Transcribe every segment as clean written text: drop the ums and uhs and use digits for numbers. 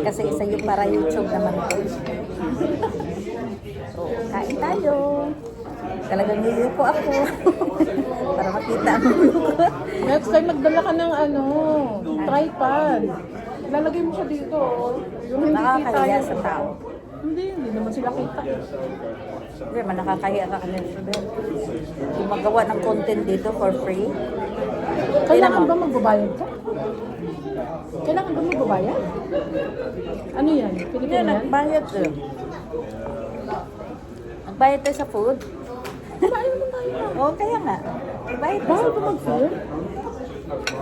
Kasi isa yung para YouTube naman ko. So, kain tayo. Talagang niloko ako. Para makita ang ulo ko. Next time, magdala ka ng tripod. Lalagay mo siya dito. Yung hindi kita Nakakahiya yung... sa tao. Hindi naman sila kita. Hindi, man nakakahiya ka kanil sabihin. Gumagawa ng content dito for free. Kailangan ba magbabayad ka? Kailangan ba magbabayad? Ano yan? Hindi, Pilipinan? nagbayad eh. Nagbayad tayo sa food. Kumain naman tayo na. Oo, kaya nga. Nagbayad tayo Bawal sa ba food. mag-food?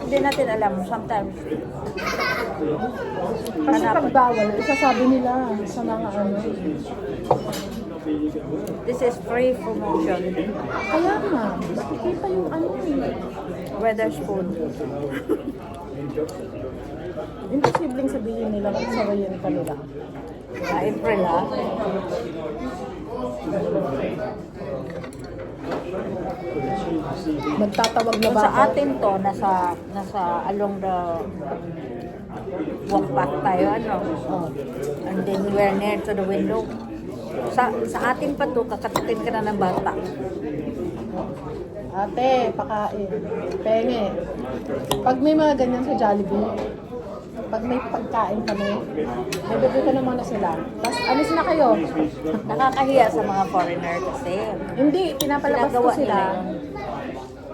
Hindi natin alam. Sometimes. Kasi Hanapan. pag bawal, isasabi nila sa mga ano. This is free promotion. Kaya nga, nakikita yung ano eh. Weatherspoon. Imposibleng sabihin nila kung sabayan ka nila. April ha. Magtatawag na Kung ba sa ako? atin to, nasa along the walk path tayo, ano. Oh. And then we were near to the window. Sa atin pa to, kakatutin ka na ng bata. Ate, pakain. Penge. Pag may mga ganyan sa Jollibee, pag may pagkain kami, bibigay ko na muna sila. Tapos alis na kayo. Nakakahiya sa mga foreigner kasi. Hindi, pinapalabas ko sila.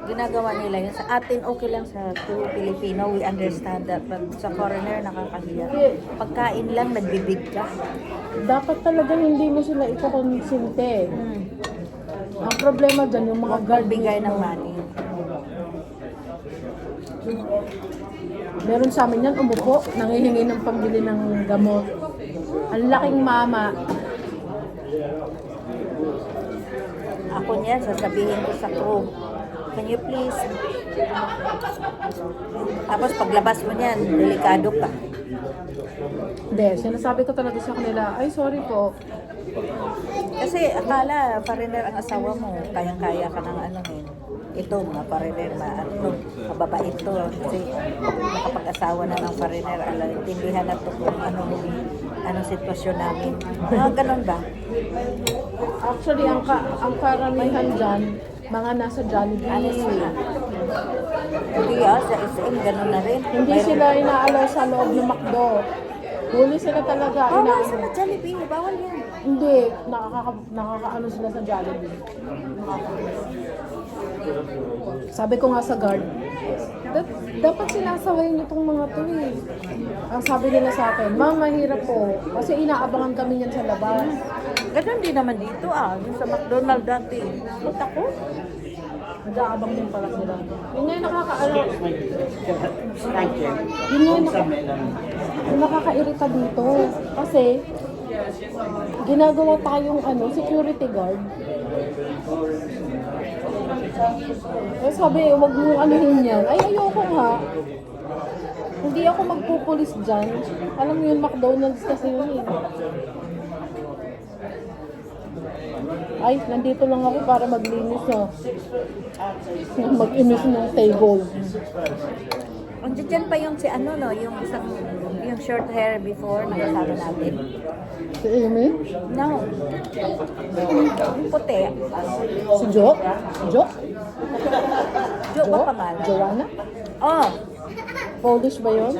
Ginagawa nila yun. Sa atin, okay lang sa Filipino, we understand that. But sa foreigner, nakakahiya. Pagkain lang, nagbibig ka. Dapat talaga hindi mo sila ikakonsinte. Ang problema dyan, yung mga guard Bigay ng money. Meron sa amin yan, umupo, nangihingi ng pambili ng gamot. Ang laking mama. Ako niyan, sasabihin ko sa crew, can you please? Tapos paglabas mo niyan, delikado ka. Hindi, sinasabi ko talaga sa kanila, ay sorry po. Kasi akala, foreigner ang asawa mo, kayang-kaya ka ng ano eh. Ito, mga foreigner, mababait to. Kasi nakapag-asawa na ng foreigner, intindihan na to kung anong sitwasyon namin. Ganun ba? Actually, ang karamihan dyan, mga nasa Jollibee. Honestly. Hindi sa SM, ganun na rin. Hindi sila inaalaw sa loob ng McDo. Huli sila talaga. Bawal sa Jollibee, bawal yan. Hindi, nakakaano sila sa Jollibee. Sabi ko nga sa guard, dapat sinasaway niyo itong mga to eh. Ang sabi nila sa akin, ma'am, mahirap po. Kasi inaabangan kami yan sa labas. Ganun din naman dito yung sa McDonald's dati. Punta ko. Nag-aabang din pala sila. Yun nga yung nakakaano. Thank you. Yun nga yung nakakairita dito. Kasi, ginagawa tayong security guard. Eh sabi, wag mo anuhin yan. Ay, ayoko nga. Hindi ako magpupulis dyan. Alam mo yun, McDonald's kasi yun eh. Ay, nandito lang ako para maglinis mag-inis ng table. Andiyan pa yung yung isang yung short hair before na kasama natin. Si Amy? No. Yung puti. Si Jo? Jo? Jo ba pangalan? Joanna? Oh, Polish ba yun?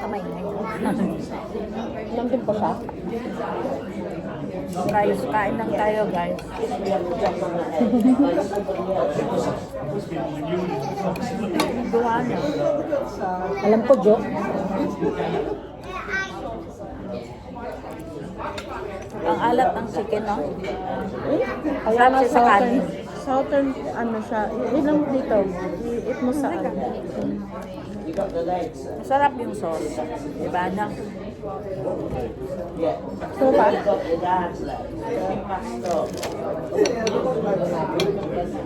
kamay na yun. Nandun pa siya? Guys, kain lang tayo guys. Duhana. Alam ko, Jo. Ang alat ng chicken, no? Kaya Sarap nga siya sa kanin. Southern, siya. Ilan dito? I-eat mo sa Masarap yung sauce. Diba na? So ba?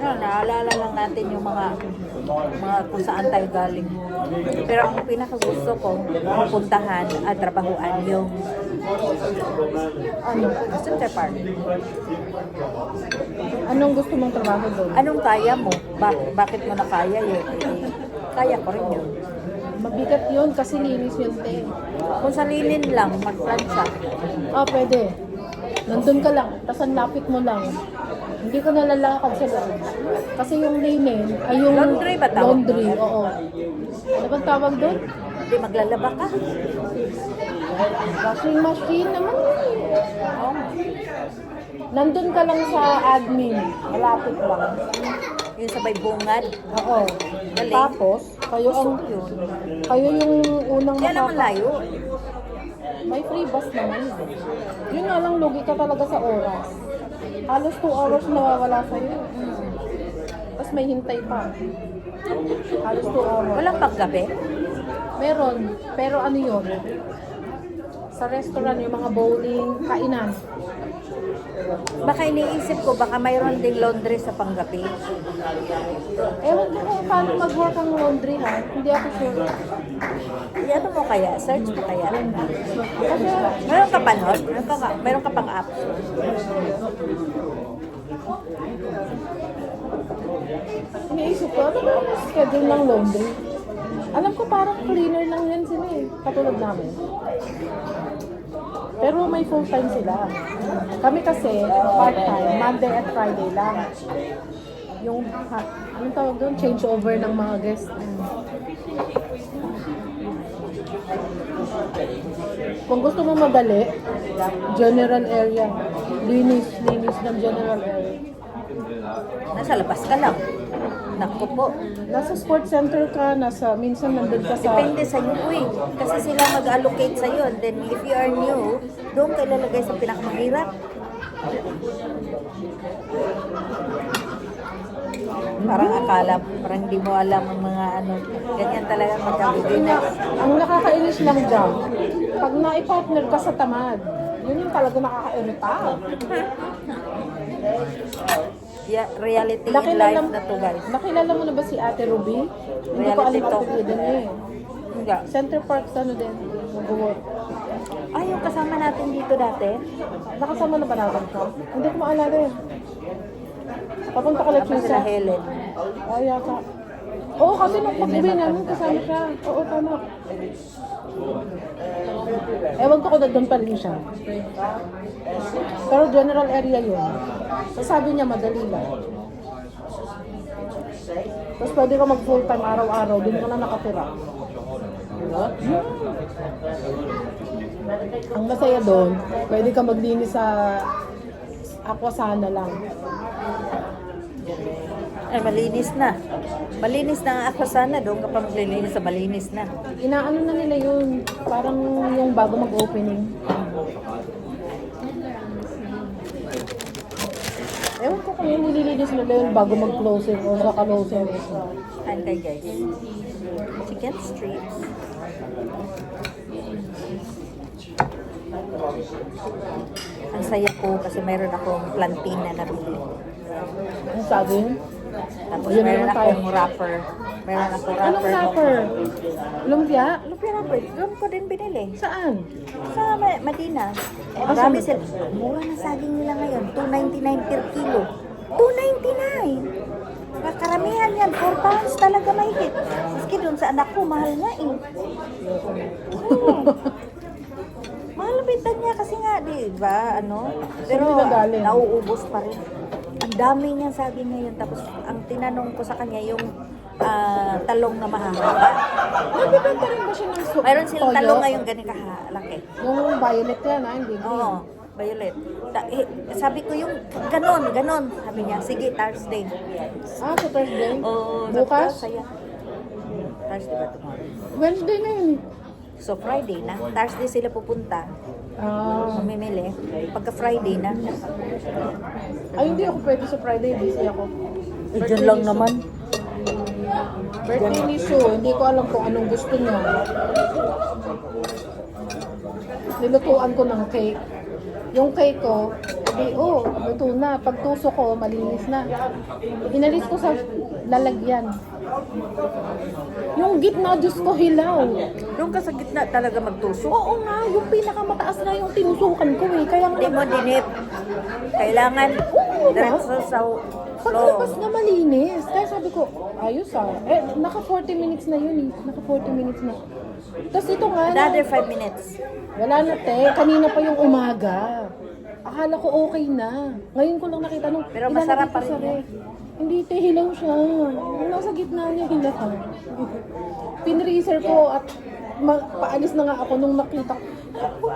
Naalala lang natin yung mga kung saan tayo galing. Pero ang pinakagusto ko, puntahan at trabahuan yung Center Park. Anong gusto mong trabaho doon? Anong kaya mo? Bakit mo na kaya yun? Kaya ko rin yun. Sikat yun kasi linis yun, te. Kung sa linin lang, magplansya. Pwede. Nandun ka lang, tas ang lapit mo lang. Hindi ko nalalakad sa loob. Kasi yung linen, ay yung Laundry ba tawag? laundry, oo. Ano bang tawag doon? Hindi, maglalaba ka. Washing machine naman. Oo. Nandun ka lang sa admin, malapit lang. Yung sabay bungad. Oo. Galing. Tapos, kayo ang Yun. kayo yung unang Kaya naman layo. May free bus naman. Yun nga lang, lugi ka talaga sa oras. Halos 2 hours nawawala sa'yo. Tapos may hintay pa. Halos 2 hours. Walang paggabi. Meron, pero ano yun? Sa restaurant, yung mga bowling, kainan. Baka iniisip ko, baka mayroon ding laundry sa panggabi. Ewan ko kung paano mag-work ang laundry ha. Hindi ako sure. Ano mo kaya? Search mo kaya? Kasi, Meron ka pa nun? Meron ka pang app? iniisip ko, ano ba yung schedule ng laundry? Alam ko parang cleaner lang yan sila eh. Katulad namin. Pero may full time sila. Kami kasi, part-time, Monday at Friday lang. Yung, anong tawag doon? Changeover ng mga guests. Kung gusto mo madali, general area. Linis ng general area. Nasa labas ka lang. Naku po. Nasa sports center ka, minsan nandun ka sa... Depende sa iyo eh. Kasi sila mag-allocate sa iyo. Then if you are new, doon ka ilalagay sa pinakamahirap. Parang akala, parang hindi mo alam ang mga ano. Ganyan talaga magkabigay na. Ang nakakainis lang dyan, pag naipartner ka sa tamad, yun yung talaga nakakairita. Yeah, reality in life na to guys. Nakilala mo na ba si Ate Ruby? Hindi ko Reality alam to. ate din eh. Hindi. Center Parks ano din, mag-work. Ay, yung kasama natin dito dati. Nakasama na ba natin siya? Hindi ko maalala eh. Papunta ka lang Tapos sila Helen. Ay, yata. Oo, kasi nung pag-uwi namin kasama siya. Oo, tama. Ewan ko kung doon pa rin siya. Pero general area yun. So, sabi niya madali lang. Tapos pwede ka mag full time araw-araw, din ka na nakatira. Ang masaya doon, pwede ka maglinis sa Aquasana lang. Ay, malinis na. Malinis na ang ako sana. Doon ka pa maglilinis sa malinis na. Inaano na nila yun, parang yung bago mag-opening. Ewan ko kung yung nililinis nila yun bago mag-closing o sa ka-closing. Antay guys. Chicken strips. Ang saya ko kasi mayroon akong plantain na nabili. Ang sabi yun? Tapos Yun mayroon naman tayo. akong wrapper. Mayroon akong Anong wrapper. rapper? Lumpia? Lumpia wrapper. Doon ko din binili. Saan? Sa Madina. Ah, Marami sa- sila. Mura na saging nila ngayon. $2.99 per kilo. $2.99. Karamihan yan. 4 pounds talaga mahigit. Maski doon sa anak ko, mahal nga eh. Oo. Mahal bitan niya kasi nga, di ba? Ano? Pero Saan nagagaling? nauubos pa rin. Ang dami niya saging ngayon. Tapos ang tinanong ko sa kanya yung talong na mahahaba. Nagbibenta rin ba siya ng Mayroon silang toyo? talong ngayon ganun kalaki. Yung violet yan, hindi green. Oo, violet. Sabi ko yung ganon. Sabi niya, sige, Thursday. Ah, sa Thursday? Oo, Bukas? Saya. Thursday ba tomorrow? Wednesday na yun. So Friday na. Thursday sila pupunta. Ah. Mamimili. Pagka Friday na. Ay, hindi ako pwede sa Friday. Busy ako. Eh, dyan lang naman. Birthday ni Sue. Hindi ko alam kung anong gusto niya. Nilutuan ko ng cake. Yung cake ko, luto na. Pagtuso ko, malinis na. Inalis ko sa lalagyan. Yung gitna, Diyos ko, hilaw. Doon ka sa gitna talaga magtusok. Oo nga, yung pinakamataas na yung tinusukan ko eh. Kaya nga, Hindi mo dinip. Kailangan diretso sa paglabas flow. na malinis. Kaya sabi ko, ayos ah. Eh, naka 40 minutes na yun eh. Naka 40 minutes na. Tapos ito nga, Another 5 minutes. wala na te, kanina pa yung umaga. Akala ko okay na. Ngayon ko lang nakita nung Pero ilalagay masarap ko pa rin sa yan. ref. Hindi te, hilaw siya. Nasa gitna niya, hilaw. Pinreaser ko at paalis na nga ako nung nakita ko.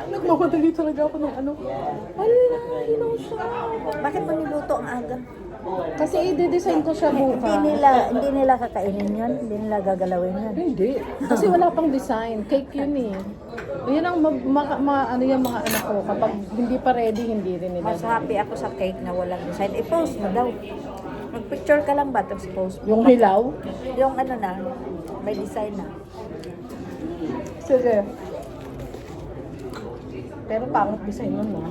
Nagmamadali talaga ako ng ano. Hala, hilaw siya. Bakit mo niluto ang aga? Kasi i-design ko siya bukas. Hindi nila kakainin yun? Hindi nila gagalawin yun? Hindi. Kasi wala pang design. Cake yun eh. Yun ang ano yung mga anak ko. Kapag hindi pa ready, hindi rin nila. Mas happy ako sa cake na walang design. I-post mo daw. Mag-picture ka lang ba tapos post mo? Yung hilaw? Yung ano na, may design na. Sige. Pero pangit design nun na.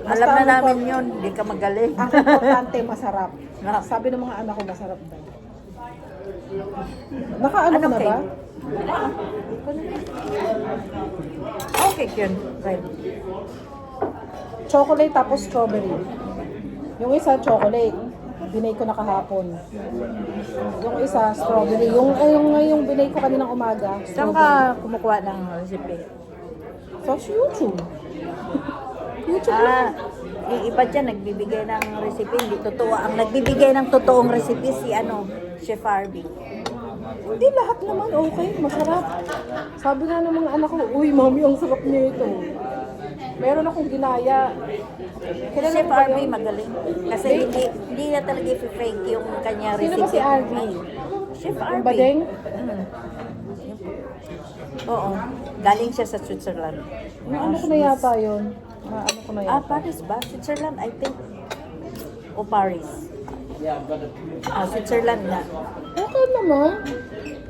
Alam na namin yun, hindi ka magaling. Ang importante, masarap. Ah. Sabi ng mga anak ko, masarap daw. Nakaano Anong ka na ba? cake? Okay, yun. Right. Chocolate tapos strawberry. Yung isa, chocolate. Binay ko na kahapon. Yung isa, strawberry. Yung binay ko kaninang umaga, Saan strawberry. ka kumukuha ng recipe? Sa YouTube. YouTube lang. Yung iba dyan, nagbibigay ng recipe, hindi totoo. Ang nagbibigay ng totoong recipe si Chef Harvey. Hindi lahat naman okay, masarap. Sabi nga ng mga anak ko, uy mami, ang sarap niya ito. Meron akong ginaya. Si Chef Harvey magaling. Kasi hindi na talaga i-fake yung kanya Sino recipe. ba si Harvey? Chef Yung Harvey. badeng? Oo. Galing siya sa Switzerland. Ano ko na yata yun? Ano ko na yata? Paris ba? Switzerland, I think. O Paris. Switzerland na. Okay naman.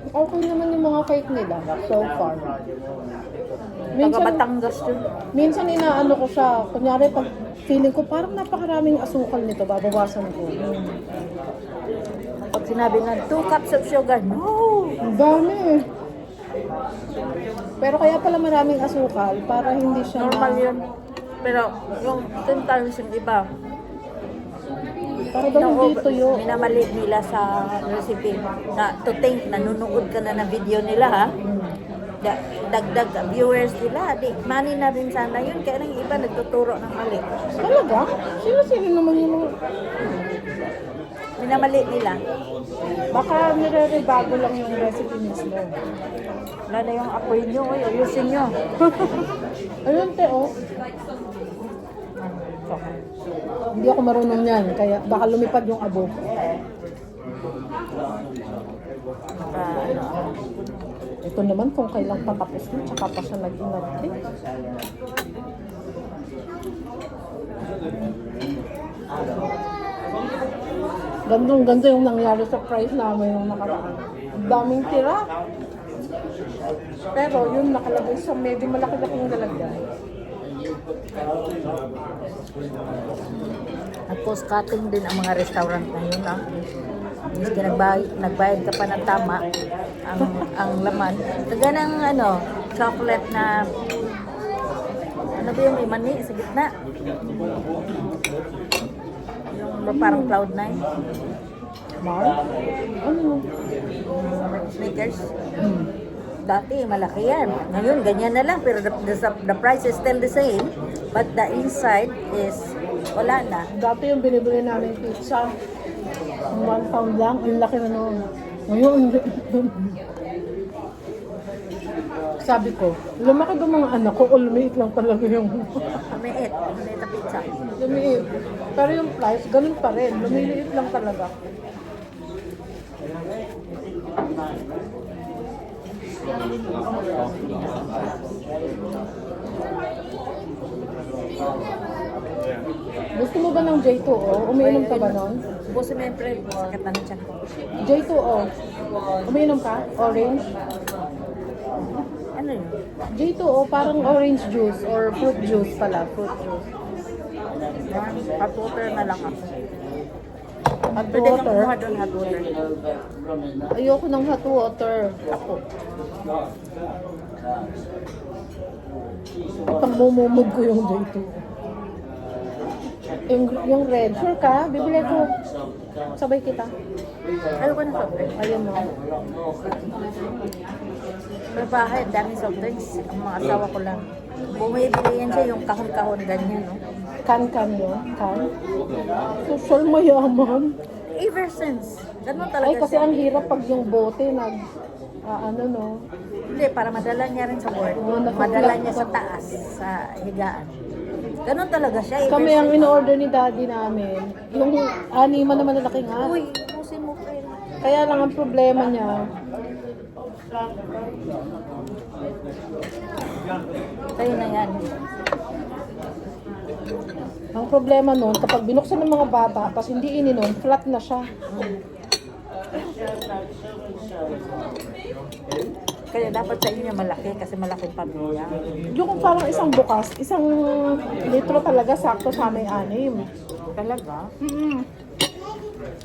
Okay naman yung mga cake nila so far. Taga Batangas yun. Minsan inaano ko siya. Kunyari pag feeling ko parang napakaraming asukal nito, babawasan ko. Pag sinabi nga, 2 cups of sugar, no! Ang dami. Pero kaya pala maraming asukal para hindi siya Normal yun. Pero yung 10 times yung iba, Para daw hindi tuyo. minamali nila sa recipe. Na to think, nanonood ka na ng video nila ha. Dagdag viewers nila. Money na rin sana yun. Kaya lang yung iba nagtuturo ng mali. Talaga? Sino naman yung mga... Minamali nila. Baka nire-rebago lang yung recipe mismo. Wala na yung apoy nyo. Uy, ayusin nyo. Ayun, te, oh. Hindi ako marunong yan, kaya baka lumipad yung abo. Ito naman kung kailang patapos mo, tsaka pa siya nag-inarte. Gandang-ganda yung nangyari sa price namin nung nakaraan. Ang daming tira. Pero yun nakalagay sa medyo malaki-laking lalagyan. Nag-post cutting din ang mga restaurant ngayon ha. Miski nagbayad ka pa ng tama ang laman. Taga ng chocolate na ano ba yung may mani sa gitna? Yung parang Cloud9. Mar? Ano? Snickers. Dati malaki yan. Ngayon ganyan na lang pero the price is still the same but the inside is wala na. Dati yung binibili namin pizza, 1 pound lang, ang laki na noon. Ngayon, sabi ko, lumaki ba mga anak ko o lumiit lang talaga yung... Lumiit na pizza. lumiit. Pero yung price, ganun pa rin. Lumiliit lang talaga. Gusto mo ba ng J2O? Umiinom ka ba nun? Busi mo yung pre, sakit na tiyan ko. J2O. Umiinom ka? Orange? Ano yun? J2O, parang orange juice or fruit juice pala. Fruit juice. Hot water na lang ako. Hot Pwede kang water? kumuha doon hot water. Ayoko ng hot water. Ako. Pang mumumog ko yung J2O. Yung red, sure ka? Bibili ko. Sabay kita. Ayaw ko na soft drink. Ayun mo. Sa bahay, dami soft drinks. Ang mga asawa ko lang. Bumibili yan siya yung kahon-kahon ganyan, no? Kan yun. Kan. Social mayaman. Ever since. Ganun talaga Ay, kasi siya. ang hirap pag yung bote ano no. Hindi, para madala niya rin sa work. Oo, nakapla- Madala niya sa taas, sa higaan. Ganun talaga siya. Ever Kami ang since. in-order ni daddy namin, yung anima na malalaking nga. Uy, pusin mo, friend. Kaya lang ang problema niya, Kayo na yan. ang problema nun, kapag binuksan ng mga bata, tapos hindi ininom, flat na siya. Kaya dapat sa inyo malaki kasi malaking pamilya. Yung parang isang bukas, 1 litro talaga sakto sa may anim. Talaga?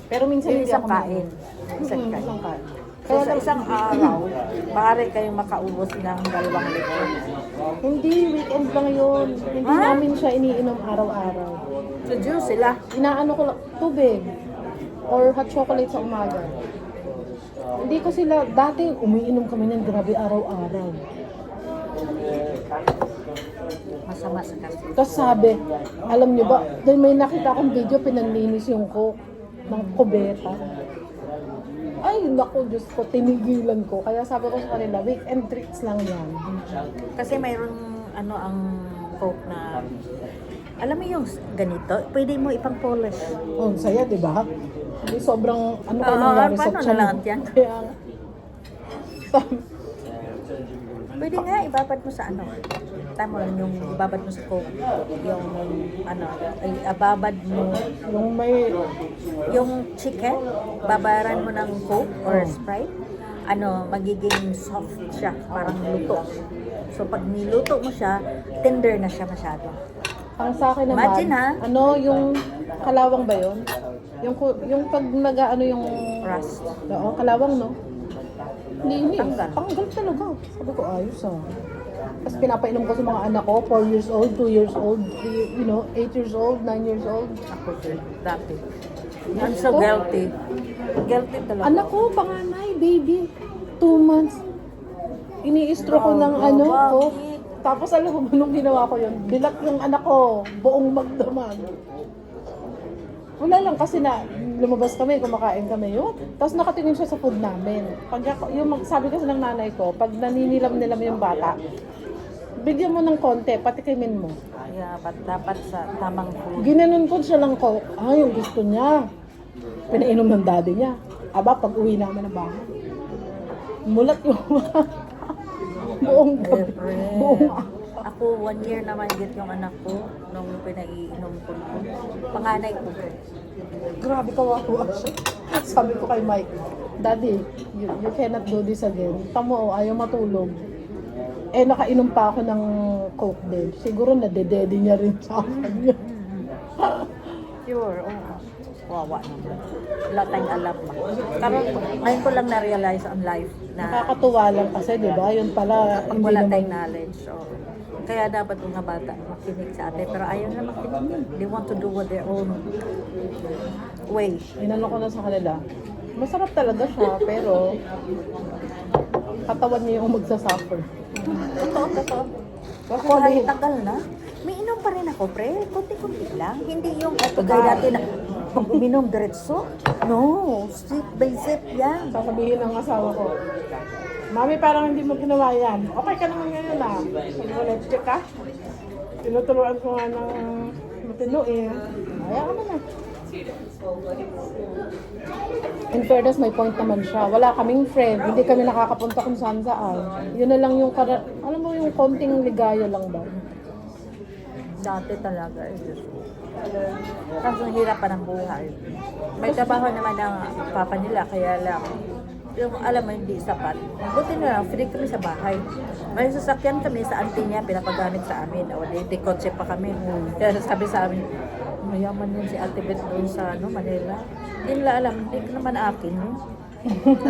Pero minsan Yung hindi isang ako kain. Isang kain. Isang kain. Kaya sa isang araw, maaari kayong makaubos ng 2 litro. Hindi, weekend lang yun. Hindi Ha? namin siya iniinom araw-araw. So, juice sila. Inaano ko lang, tubig. Or hot chocolate sa umaga. Hindi ko sila, dati umiinom kami ng grabe araw-araw. Masama sa kasi. Tapos sabi, alam nyo ba, dahil may nakita akong video, pinanlinis yung coke ng kubeta. Ay, naku, Diyos ko, tinigilan ko. Kaya sabi ko sa kanila, weekend treats lang yan. Kasi mayroong ano ang coke na alam mo yung ganito, pwede mo ipang polish. Oh, ang saya, di ba? Hindi sobrang, ano kayo Oo, nangyari sa paano tiyan? nalangat yan? Kaya, sabi, Pwede nga ibabad mo sa ano. Tama lang yung ibabad mo sa coke. Yung ano, ay ababad mo yung may, yung chicken, babayaran mo ng coke or Sprite. Ano, magiging soft siya, parang luto. So pag niluto mo siya, tender na siya masyado. ang sa akin naman, Imagine, ha? ano, yung kalawang ba yun? Yung pag nag-ano yung, Rust. oo, kalawang, no? Linis. Tanggal. Tanggal talaga. Sabi ko, ayos ah. Tapos pinapainom ko sa mga anak ko, 4 years old, 2 years old, 8 years old, 9 years old. Ako din, dati. I'm so guilty. Guilty talaga. Anak ko, panganay, baby, 2 months. Iniistro ko ng Wow, ano wow, ko. bakit? Tapos alam mo, nung ginawa ko yun, bilat yung anak ko, buong magdamag. Wala lang kasi na lumabas kami, kumakain kami yun. Tapos nakatingin siya sa food namin. Sabi kasi ng nanay ko, pag naninilam-nilam yung bata, bigyan mo ng konti, patikimin mo. Kaya dapat sa tamang food. Ginanon ko siya lang ko, yung gusto niya. Pinainom ng daddy niya. Aba, pag uwi namin ng bahay. Mulat yung buong gabi. Buong Ako, 1 year naman git yung anak ko nung pinaiinom ko. Panganay ko. grabe kawawa siya. Sabi ko kay Mike, Daddy, you cannot do this again. Tamo, ayaw matulog. Eh, nakainom pa ako ng Coke din. Siguro nadedede niya rin sa akin. Sure, oo. Wawa naman. Wala tayong alam ba. Karon, ngayon ko lang na-realize on life na Nakakatuwa lang kasi, di ba? Yun pala, pag hindi wala naman. tayong knowledge. Oo. Kaya dapat mga bata makinig sa atin. Pero ayaw na makinig. They want to do what their own way. Inano ko na sa kanila. Masarap talaga siya, pero katawan niya yung magsasuffer. Totoo. Kasi Kahit tagal na, may inom pa rin ako, pre. Kunti-kunti lang. Hindi yung kagaya dati na pag uminom diretso. No, sip by sip yan. sasabihin ng asawa ko, Mami, parang hindi mo ginawa yan. Okay ka naman ngayon ah. Sabi ko, let's check ah. Tinuturuan ko nga ng matino eh. Kaya ka na. In fairness, may point naman siya. Wala kaming friend. Hindi kami nakakapunta kung saan saan. Yun na lang yung, alam mo yung konting ligaya lang ba? Dati talaga. Kaso ang hirap pa ng buhay. May trabaho naman ang papa nila, kaya lang yung alam mo hindi sapat. Buti na lang, free kami sa bahay. May sasakyan kami sa auntie niya, pinapagamit sa amin. O, di kotse pa kami. Kaya sabi sa amin, mayaman yun si Ate Beth doon sa Manila. Hindi nila alam, hindi naman akin yun.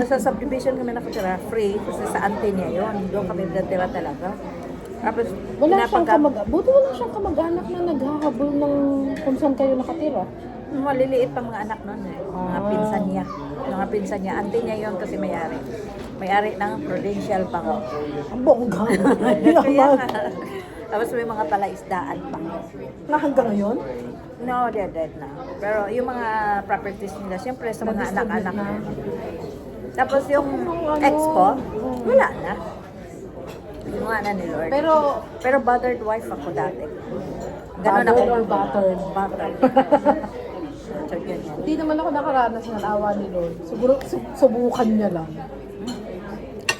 Sa subdivision kami nakatira, free, kasi sa auntie niya yun. Doon kami natira talaga. Tapos, Buti wala siyang kamag-anak na naghahabol ng kung saan kayo nakatira. Maliliit pa mga anak nun eh. Mga pinsan niya. Mga pinsan niya. Auntie niya yun kasi may-ari. May-ari ng Provincial Bank. Ang bongga. Kaya Yaman. nga. Tapos may mga palaisdaan pa. Na hanggang ngayon? No, they're dead na. Pero yung mga properties nila, siyempre sa mga Na-distribute anak-anak. na. Tapos yung Ano? ex ko, wala na. Yung na ni Lord. Pero battered wife ako dati. Ganon ako. Battered or battered? Battered. So, ganyan. Hindi naman ako nakaranas ng awa ni Lord. Siguro subukan niya lang.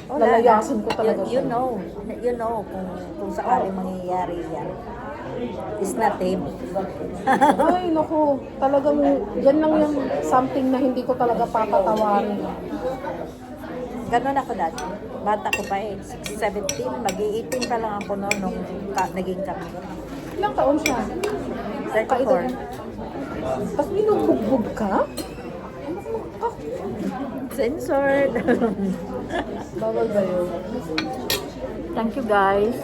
Wala Lalayasin na. ko talaga You siya. know kung sakaling mangyayari yan. It's not him. Ay, naku. Talagang yan lang yung something na hindi ko talaga papatawarin. Ganon ako dati. Bata ko pa eh. 17, mag-18 pa lang ako noon nung naging kami. Ilang taon siya? 34. Tapos binubugbog ka? Censored. Bawal ba yun? Thank you guys.